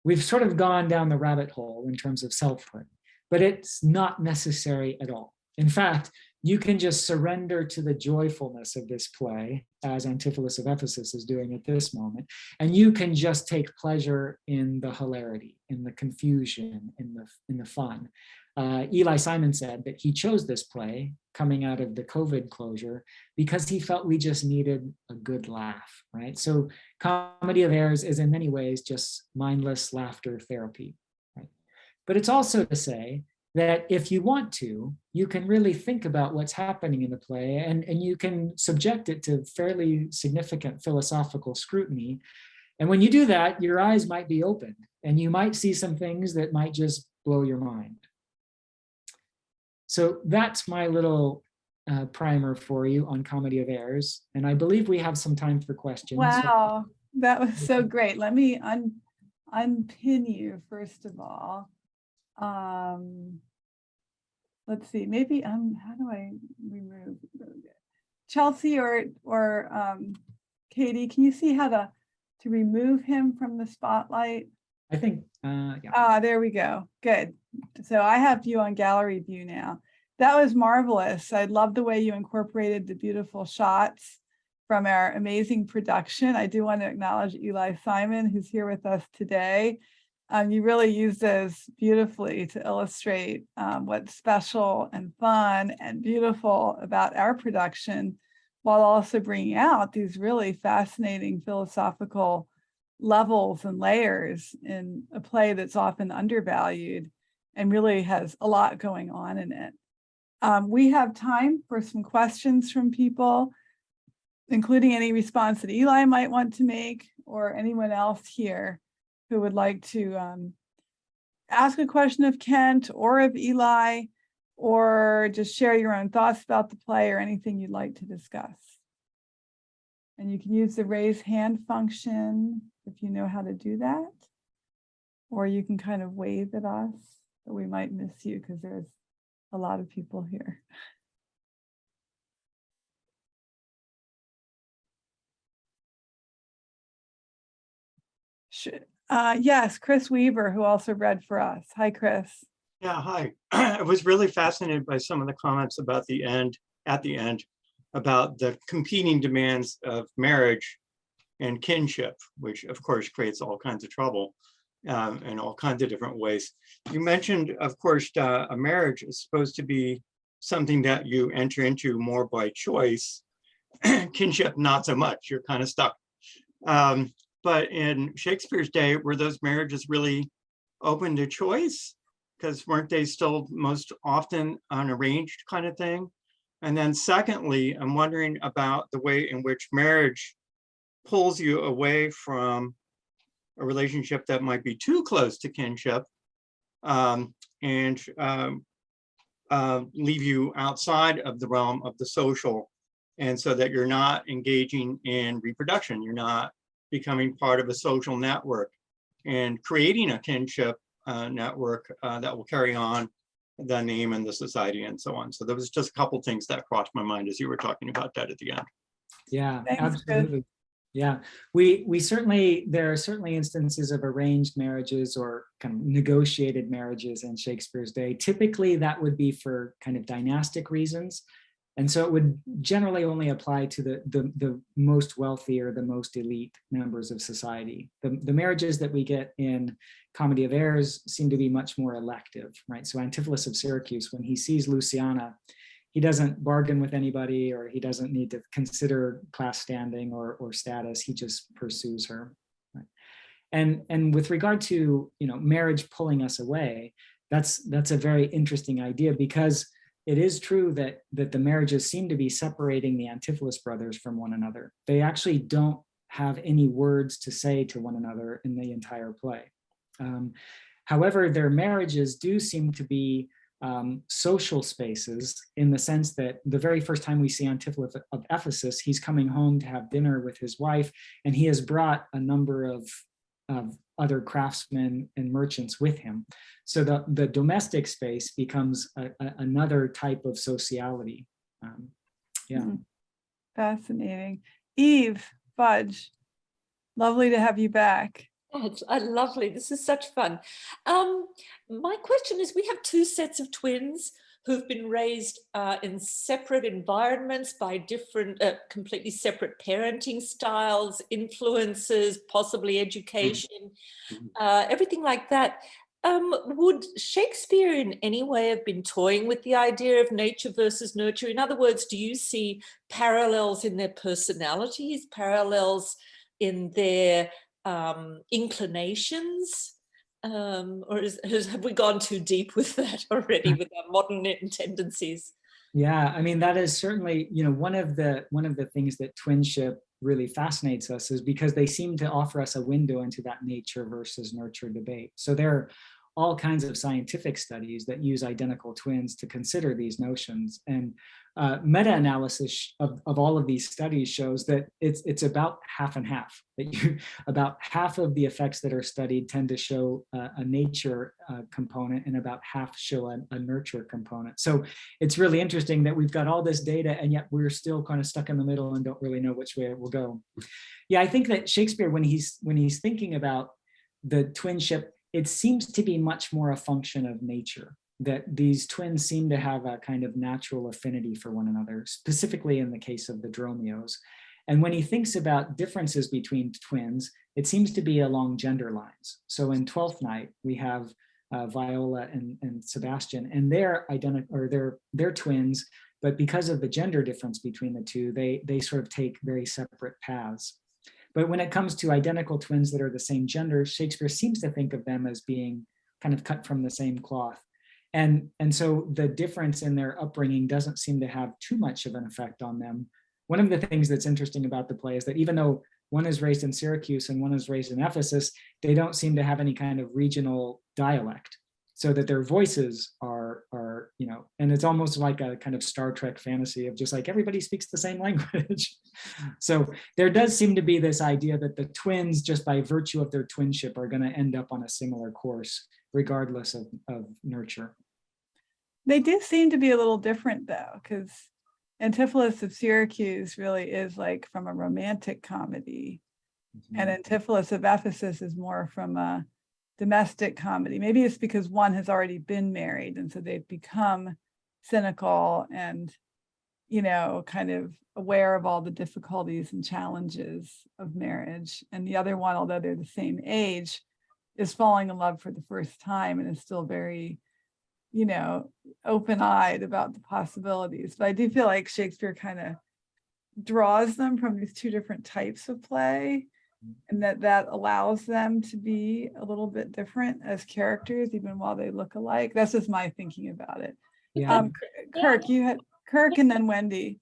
we've sort of gone down the rabbit hole in terms of selfhood, but it's not necessary at all. In fact, you can just surrender to the joyfulness of this play, as Antipholus of Ephesus is doing at this moment, and you can just take pleasure in the hilarity, in the confusion, in the fun. Eli Simon said that he chose this play coming out of the COVID closure because he felt we just needed a good laugh, right? So Comedy of Errors is in many ways just mindless laughter therapy, right? But it's also to say that if you want to, you can really think about what's happening in the play, and you can subject it to fairly significant philosophical scrutiny. And when you do that, your eyes might be opened and you might see some things that might just blow your mind. So that's my little primer for you on Comedy of Errors. And I believe we have some time for questions. Wow, that was so great. Let me unpin you first of all. Let's see, maybe how do I remove Chelsea or Katie, can you see how to remove him from the spotlight? I think, yeah. There we go. Good. So I have you on gallery view now. That was marvelous. I love the way you incorporated the beautiful shots from our amazing production. I do want to acknowledge Eli Simon, who's here with us today. You really used those beautifully to illustrate what's special and fun and beautiful about our production, while also bringing out these really fascinating philosophical levels and layers in a play that's often undervalued and really has a lot going on in it. We have time for some questions from people, including any response that Eli might want to make, or anyone else here who would like to ask a question of Kent or of Eli, or just share your own thoughts about the play or anything you'd like to discuss. And you can use the raise hand function if you know how to do that, or you can kind of wave at us, but we might miss you because there's a lot of people here. Yes, Chris Weaver, who also read for us. Hi, Chris. Yeah, hi. I was really fascinated by some of the comments about at the end, about the competing demands of marriage and kinship, which of course creates all kinds of trouble in all kinds of different ways. You mentioned, of course, a marriage is supposed to be something that you enter into more by choice. Kinship, not so much. You're kind of stuck. But in Shakespeare's day, were those marriages really open to choice? Because weren't they still most often an arranged kind of thing? And then secondly, I'm wondering about the way in which marriage pulls you away from a relationship that might be too close to kinship and leave you outside of the realm of the social. And so that you're not engaging in reproduction, you're not becoming part of a social network and creating a kinship network that will carry on the name and the society and so on. So there was just a couple things that crossed my mind as you were talking about that at the end. Yeah, Thanks, absolutely. Chris. Yeah, there are certainly instances of arranged marriages or kind of negotiated marriages in Shakespeare's day. Typically that would be for kind of dynastic reasons. And so it would generally only apply to the most wealthy or the most elite members of society. The marriages that we get in Comedy of Errors seem to be much more elective, right? So Antipholus of Syracuse, when he sees Luciana, he doesn't bargain with anybody, or he doesn't need to consider class standing or status. He just pursues her. Right? And with regard to marriage pulling us away, that's a very interesting idea, because it is true that the marriages seem to be separating the Antipholus brothers from one another. They actually don't have any words to say to one another in the entire play. However, their marriages do seem to be social spaces, in the sense that the very first time we see Antipholus of Ephesus, he's coming home to have dinner with his wife, and he has brought a number of other craftsmen and merchants with him. So the domestic space becomes another type of sociality. Yeah. Fascinating. Eve Fudge, lovely to have you back. It's lovely. This is such fun. My question is, we have two sets of twins who've been raised in separate environments by different, completely separate parenting styles, influences, possibly education, everything like that. Would Shakespeare in any way have been toying with the idea of nature versus nurture? In other words, do you see parallels in their personalities, parallels in their inclinations? Or have we gone too deep with that already with our modern tendencies? Yeah, I mean, that is certainly, one of the things that twinship really fascinates us is because they seem to offer us a window into that nature versus nurture debate. So there are all kinds of scientific studies that use identical twins to consider these notions. And meta-analysis of all of these studies shows that it's about half and half, that about half of the effects that are studied tend to show a nature component and about half show a nurture component. So it's really interesting that we've got all this data and yet we're still kind of stuck in the middle and don't really know which way it will go. Yeah, I think that Shakespeare, when he's thinking about the twinship, it seems to be much more a function of nature, that these twins seem to have a kind of natural affinity for one another, specifically in the case of the Dromios. And when he thinks about differences between twins, it seems to be along gender lines. So in Twelfth Night, we have Viola and Sebastian, and they're identical, or they're twins, but because of the gender difference between the two, they sort of take very separate paths. But when it comes to identical twins that are the same gender, Shakespeare seems to think of them as being kind of cut from the same cloth. And so the difference in their upbringing doesn't seem to have too much of an effect on them. One of the things that's interesting about the play is that even though one is raised in Syracuse and one is raised in Ephesus, they don't seem to have any kind of regional dialect, so that their voices are and it's almost like a kind of Star Trek fantasy of just like everybody speaks the same language. So there does seem to be this idea that the twins, just by virtue of their twinship, are going to end up on a similar course, regardless of nurture. They do seem to be a little different though, because Antipholus of Syracuse really is like from a romantic comedy, and Antipholus of Ephesus is more from a domestic comedy. Maybe it's because one has already been married, and so they've become cynical and, kind of aware of all the difficulties and challenges of marriage. And the other one, although they're the same age, is falling in love for the first time and is still very, open-eyed about the possibilities. But I do feel like Shakespeare kind of draws them from these two different types of play, and that allows them to be a little bit different as characters, even while they look alike. That's just my thinking about it. Yeah. Kirk, you had Kirk and then Wendy.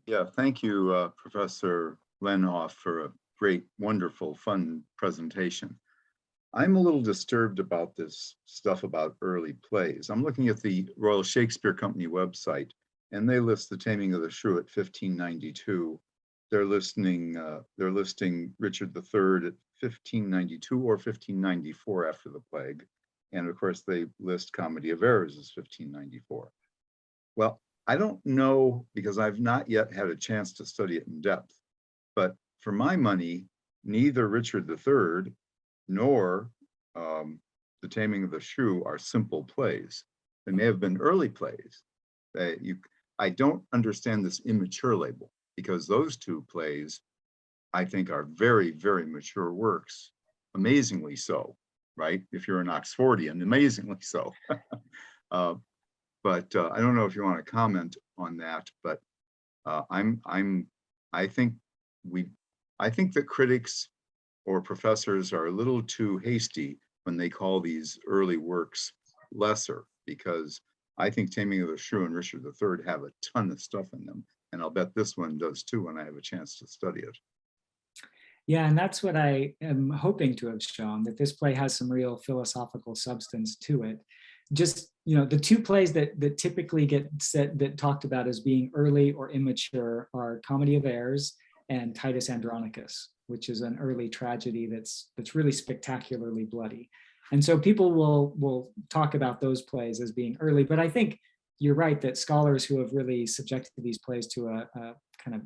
Yeah, thank you, Professor Lehnhof, for a great, wonderful, fun presentation. I'm a little disturbed about this stuff about early plays. I'm looking at the Royal Shakespeare Company website, and they list The Taming of the Shrew at 1592. They're listing Richard III at 1592 or 1594 after the plague. And of course, they list Comedy of Errors as 1594. Well, I don't know, because I've not yet had a chance to study it in depth, but for my money, neither Richard III nor The Taming of the Shrew are simple plays. They may have been early plays. I don't understand this immature label, because those two plays, I think, are very, very mature works, amazingly so, right? If you're an Oxfordian, amazingly so. But I don't know if you want to comment on that, but I think that critics or professors are a little too hasty when they call these early works lesser, because I think Taming of the Shrew and Richard III have a ton of stuff in them. And I'll bet this one does too when I have a chance to study it. Yeah, and that's what I am hoping to have shown, that this play has some real philosophical substance to it. Just, the two plays that typically get talked about as being early or immature are Comedy of Errors and Titus Andronicus, which is an early tragedy that's really spectacularly bloody. And so people will talk about those plays as being early, but I think you're right that scholars who have really subjected these plays to a kind of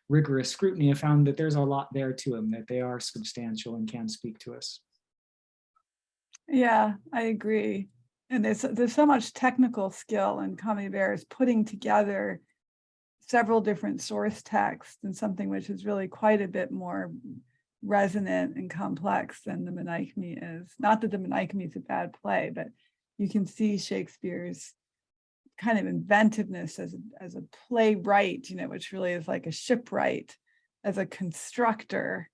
rigorous scrutiny have found that there's a lot there to them, that they are substantial and can speak to us. Yeah, I agree. And there's so much technical skill in Comedy of Errors, putting together several different source texts and something which is really quite a bit more resonant and complex than the Menechmi is. Not that the Menechmi is a bad play, but you can see Shakespeare's kind of inventiveness as a playwright, which really is like a shipwright, as a constructor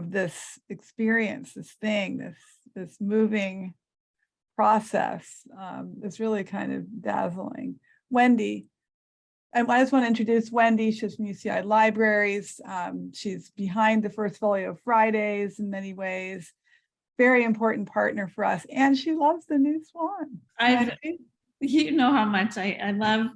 this experience, this thing, this moving process. It's really kind of dazzling. Wendy, and I just want to introduce Wendy. She's from UCI Libraries. She's behind the First Folio Fridays in many ways. Very important partner for us, and she loves the new Swan. You know how much I love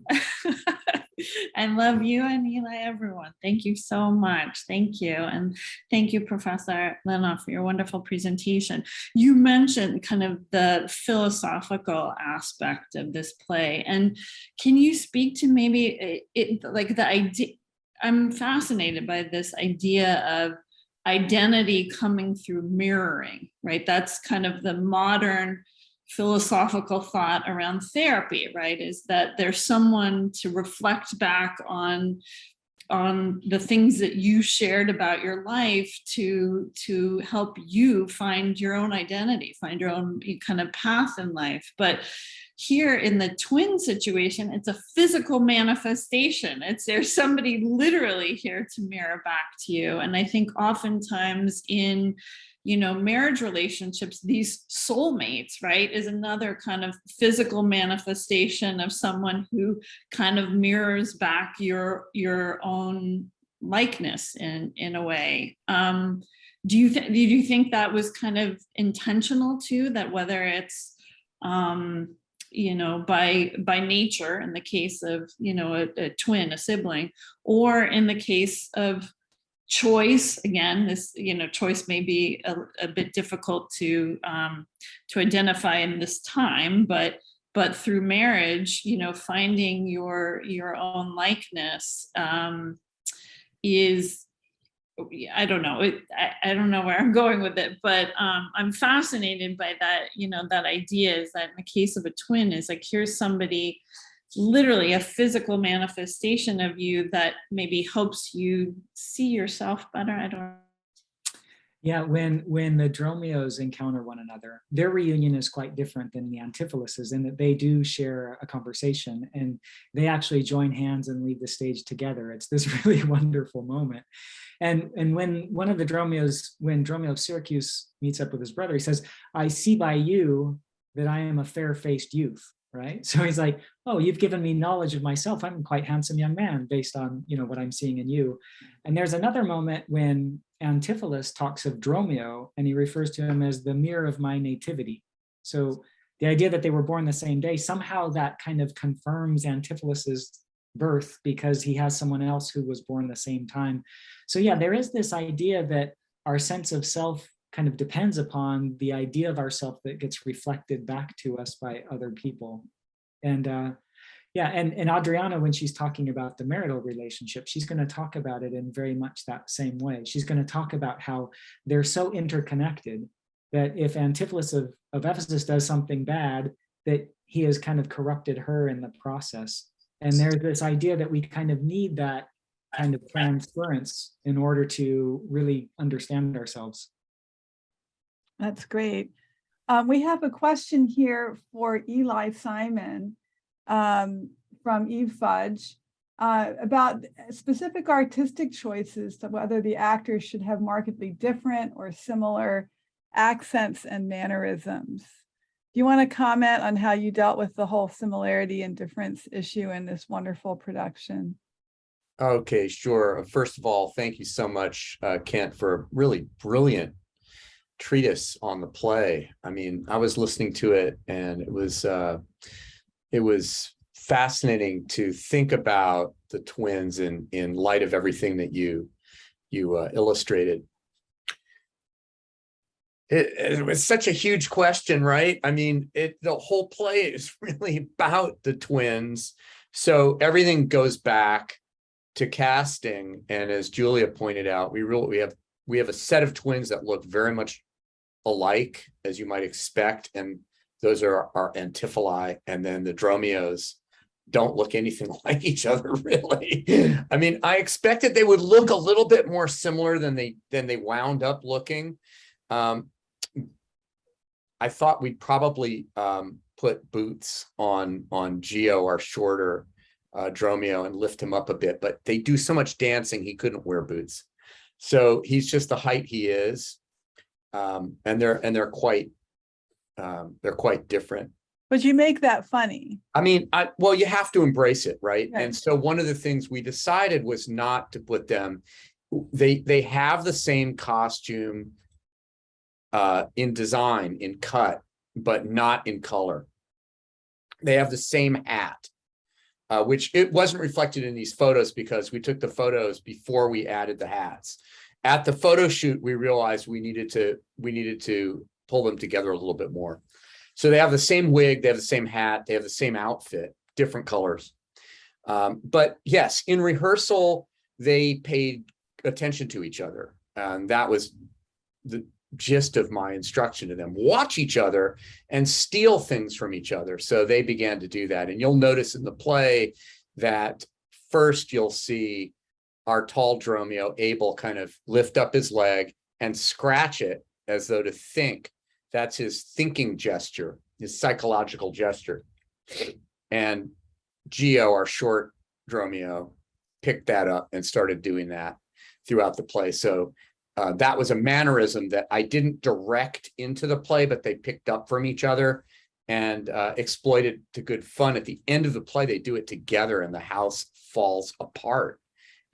I love you and Eli, everyone. Thank you so much. Thank you. And thank you, Professor Lehnhof, for your wonderful presentation. You mentioned kind of the philosophical aspect of this play. And can you speak to maybe like the idea? I'm fascinated by this idea of identity coming through mirroring, right? That's kind of the modern philosophical thought around therapy, right? Is that there's someone to reflect back on the things that you shared about your life to help you find your own identity, find your own kind of path in life. But here in the twin situation, it's a physical manifestation. There's somebody literally here to mirror back to you. And I think oftentimes in marriage relationships, these soulmates, right, is another kind of physical manifestation of someone who kind of mirrors back your own likeness in a way. Do you think that was kind of intentional too, that whether it's by nature in the case of a twin, a sibling, or in the case of choice, again, this choice may be a bit difficult to identify in this time, but through marriage, finding your own likeness is, I don't know, I don't know where I'm going with it, but I'm fascinated by that. That idea is that in the case of a twin, is like, here's somebody, literally a physical manifestation of you that maybe helps you see yourself better. I don't know. Yeah, when the Dromios encounter one another, their reunion is quite different than the Antiphilus' in that they do share a conversation and they actually join hands and leave the stage together. It's this really wonderful moment. And when one of the Dromios, when Dromio of Syracuse meets up with his brother, he says, "I see by you that I am a fair-faced youth." Right? So he's like, "Oh, you've given me knowledge of myself. I'm a quite handsome young man based on, what I'm seeing in you." And there's another moment when Antiphilus talks of Dromio and he refers to him as the mirror of my nativity. So the idea that they were born the same day, somehow that kind of confirms Antiphilus's birth because he has someone else who was born the same time. So yeah, there is this idea that our sense of self kind of depends upon the idea of ourself that gets reflected back to us by other people. And and Adriana, when she's talking about the marital relationship, she's going to talk about it in very much that same way. She's going to talk about how they're so interconnected that if Antiphilus of Ephesus does something bad, that he has kind of corrupted her in the process. And there's this idea that we kind of need that kind of transference in order to really understand ourselves. That's great. We have a question here for Eli Simon from Eve Fudge about specific artistic choices, to whether the actors should have markedly different or similar accents and mannerisms. Do you want to comment on how you dealt with the whole similarity and difference issue in this wonderful production? Okay, sure. First of all, thank you so much, Kent, for a really brilliant treatise on the play. I mean, I was listening to it and it was fascinating to think about the twins in light of everything that you illustrated. It was such a huge question, right? I mean, the whole play is really about the twins. So everything goes back to casting. And as Julia pointed out, we have a set of twins that look very much alike, as you might expect, and those are our antiphili, and then the Dromios don't look anything like each other, really. I mean, I expected they would look a little bit more similar than they wound up looking. I thought we'd probably put boots on Gio, our shorter Dromio, and lift him up a bit, but they do so much dancing he couldn't wear boots. So he's just the height he is. And they're quite different. But you make that funny. I mean, well, you have to embrace it, right? Right. And so one of the things we decided was not to put them, they have the same costume in design, in cut, but not in color. They have the same hat, which it wasn't reflected in these photos because we took the photos before we added the hats. At the photo shoot, we realized we needed to pull them together a little bit more. So they have the same wig, they have the same hat, they have the same outfit, different colors. But yes, in rehearsal, they paid attention to each other. And that was the gist of my instruction to them. Watch each other and steal things from each other. So they began to do that. And you'll notice in the play that first you'll see our tall Dromio, Abel, kind of lift up his leg and scratch it as though to think. That's his thinking gesture, his psychological gesture. And Gio, our short Dromio, picked that up and started doing that throughout the play. So that was a mannerism that I didn't direct into the play, but they picked up from each other and exploited to good fun. At the end of the play, they do it together and the house falls apart.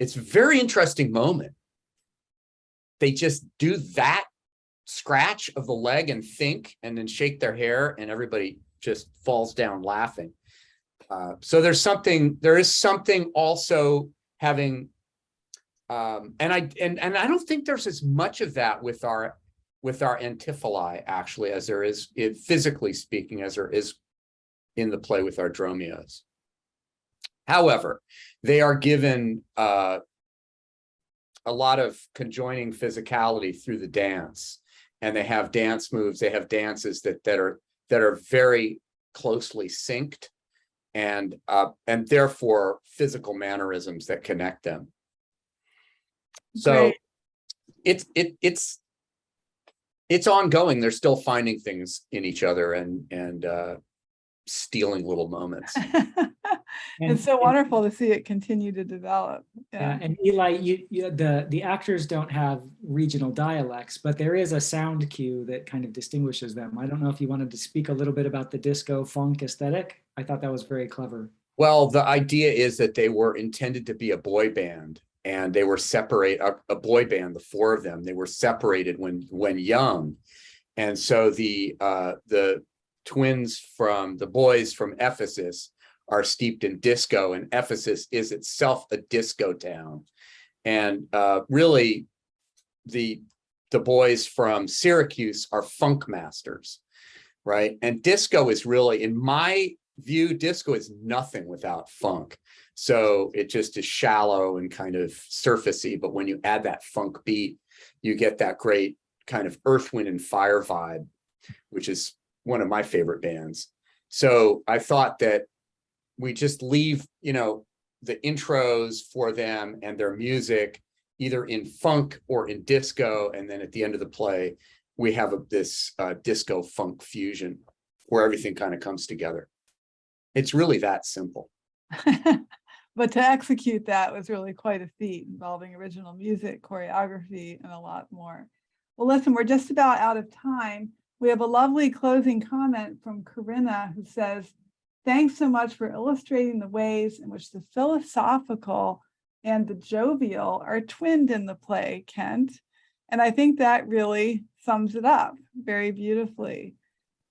It's a very interesting moment. They just do that scratch of the leg and think, and then shake their hair, and everybody just falls down laughing. So there is something also having, and I don't think there's as much of that with our antipholi actually as there is, physically speaking, as there is in the play with our Dromios. However, they are given a lot of conjoining physicality through the dance. And they have dance moves, they have dances that are very closely synced and therefore physical mannerisms that connect them. So Great. it's ongoing. They're still finding things in each other and stealing little moments. It's so wonderful to see it continue to develop. Yeah, and Eli, the actors don't have regional dialects, but there is a sound cue that kind of distinguishes them. I don't know if you wanted to speak a little bit about the disco funk aesthetic. I thought that was very clever. Well, the idea is that they were intended to be a boy band, and they were a boy band, the four of them. They were separated when young, and so the twins from the boys from Ephesus are steeped in disco, and Ephesus is itself a disco town. And really, the boys from Syracuse are funk masters, right? And disco is really, in my view, disco is nothing without funk. So it just is shallow and kind of surfacey, but when you add that funk beat, you get that great kind of Earth, Wind, and Fire vibe, which is one of my favorite bands. So I thought that we just leave, the intros for them and their music either in funk or in disco. And then at the end of the play, we have this disco funk fusion where everything kind of comes together. It's really that simple. But to execute that was really quite a feat, involving original music, choreography, and a lot more. Well, listen, we're just about out of time. We have a lovely closing comment from Corinna who says, "Thanks so much for illustrating the ways in which the philosophical and the jovial are twinned in the play, Kent." And I think that really sums it up very beautifully.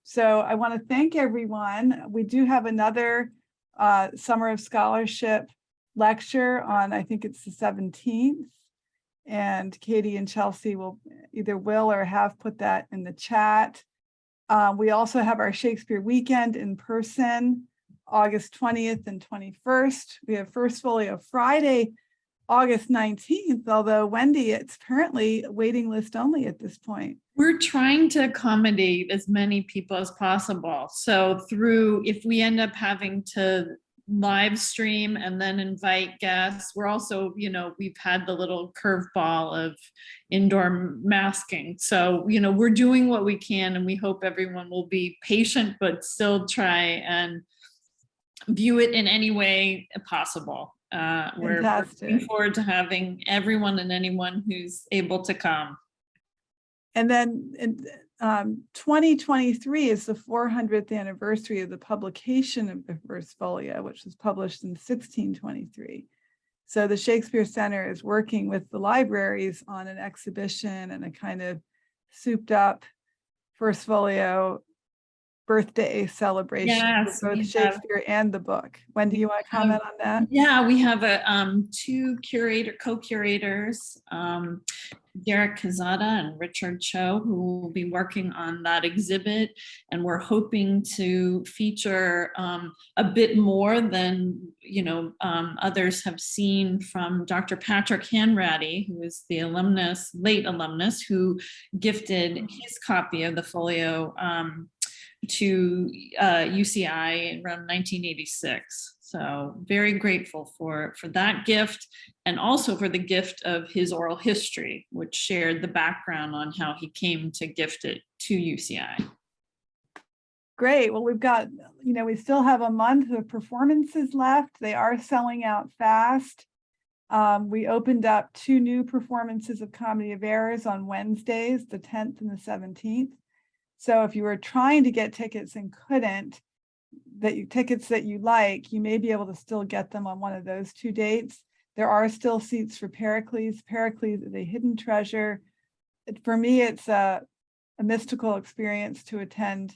So I want to thank everyone. We do have another Summer of Scholarship lecture on, I think it's the 17th. And Katie and Chelsea will or have put that in the chat. We also have our Shakespeare weekend in person, August 20th and 21st. We have First Folio Friday, August 19th, although Wendy, it's apparently waiting list only at this point. We're trying to accommodate as many people as possible. So if we end up having to live stream and then invite guests, we're also, we've had the little curveball of indoor masking. So, we're doing what we can, and we hope everyone will be patient, but still try and view it in any way possible. We're Fantastic. looking forward to having everyone and anyone who's able to come. And then in 2023 is the 400th anniversary of the publication of the first folio, which was published in 1623. So the Shakespeare Center is working with the libraries on an exhibition and a kind of souped up first folio birthday celebration Yes, for both we have- Shakespeare and the book. Wendy, you want to comment on that? Yeah, we have two co-curators, Derek Kazada and Richard Cho, who will be working on that exhibit. And we're hoping to feature a bit more than, others have seen from Dr. Patrick Hanratty, who is the late alumnus, who gifted his copy of the folio to UCI around 1986. So very grateful for that gift, and also for the gift of his oral history, which shared the background on how he came to gift it to UCI. Great. Well, we've got, we still have a month of performances left. They are selling out fast. We opened up 2 new performances of Comedy of Errors on Wednesdays, the 10th and the 17th. So if you were trying to get tickets and couldn't, tickets that you like, you may be able to still get them on one of those 2 dates. There are still seats for Pericles. Pericles is a hidden treasure. For me, it's a mystical experience to attend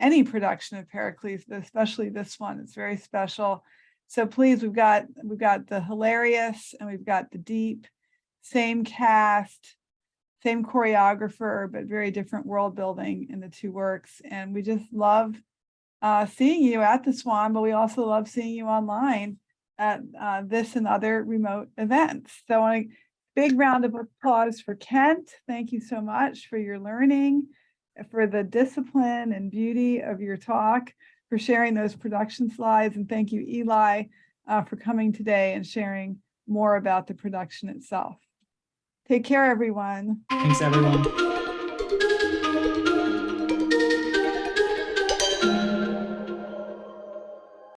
any production of Pericles, but especially this one. It's very special. So please, we've got the hilarious and we've got the deep, same cast, same choreographer, but very different world building in the 2 works. And we just love seeing you at the Swan, but we also love seeing you online at this and other remote events. So a big round of applause for Kent. Thank you so much for your learning, for the discipline and beauty of your talk, for sharing those production slides. And thank you, Eli, for coming today and sharing more about the production itself. Take care, everyone. Thanks, everyone.